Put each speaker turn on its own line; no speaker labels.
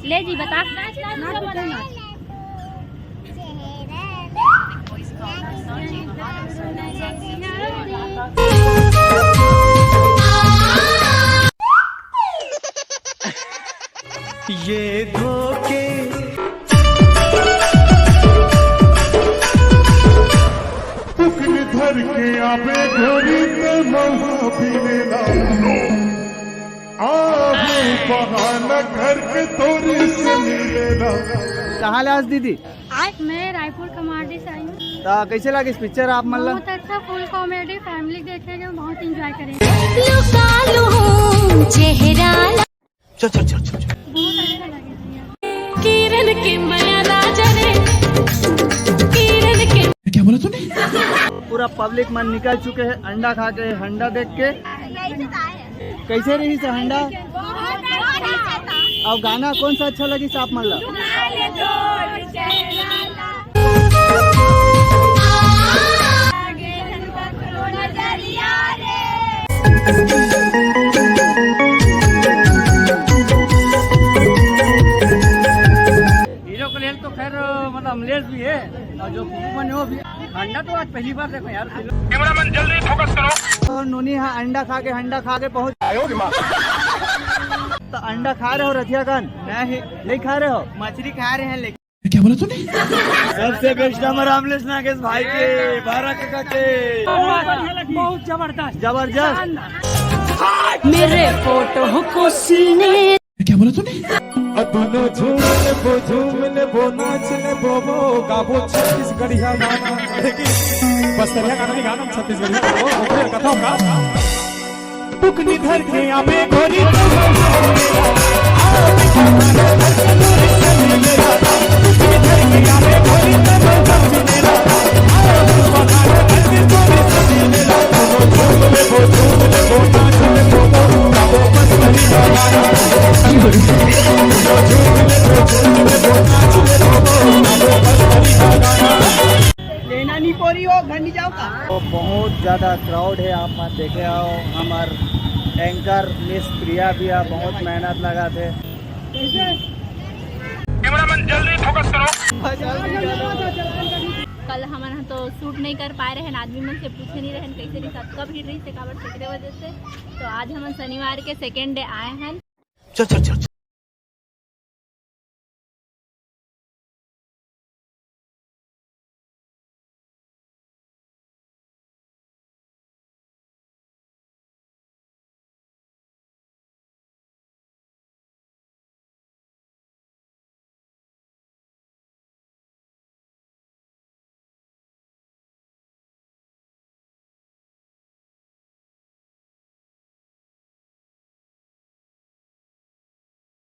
ये धोखे
धर के आबे घोरी ते महा पीनेला आबे बहाना घर के तोरी से मिलेला।
कहाँ ले आज दीदी?
मैं रायपुर कमाडी से आई हूँ।
तो कैसे लगे इस पिक्चर आप मतलब?
बहुत अच्छा, फुल कॉमेडी, फैमिली देखेंगे, बहुत एंजॉय करेंगे।
चल चल चल चल।
बहुत अच्छा लगेगा।
किरण के माया राजा रे, किरण के
क्या बोला तूने?
पूरा पब्लिक मन निकल चुके हैं अंडा खा के, हंडा देख के। कैसे रही से हंडा? और गाना कौन सा अच्छा लगी से आप मतलब? हीरो को लेल तो खैर मतलब अमलेस भी है और जो कुमन है वो भी। अंडा तो आज पहली बार देखो यार।
कैमरामैन जल्दी फोकस करो।
तो नूनी यहाँ अंडा खा के, हंडा खा के पहुँच। तो अंडा खा रहे हो रथिया खान? नहीं खा रहे हो? मछली खा रहे हैं लेकिन।
क्या बोला तूने?
सबसे बेस्ट नंबर अमलेश नागेश भाई के, बारह के
बहुत जबरदस्त
जबरदस्त।
मेरे फोटो को सीने।
क्या बोला तूने? दोनों झूम ले वो नाच ले वो गाबो छत्तीसगढ़िया गाना। बस्तरिया गाना नहीं गाना, छत्तीसगढ़िया वो कथा होगा। टुकनी धर के आबे घोरी
लेना नहीं पोरी हो, घर नहीं जाओ का? तो बहुत ज्यादा क्राउड है, आप मत देखे आओ। हमार एंकर मिस प्रिया भी बहुत मेहनत लगा थे।
कैमरामैन जल्दी फोकस करो।
कल हमारे तो शूट नहीं कर पाए रहे, आदमी मन से पूछे नहीं रहे कैसे नहीं साथ कब हिट रही से काबर से वजह से। तो आज हम शनिवार के सेकेंड डे आए हैं।
चल चल चल।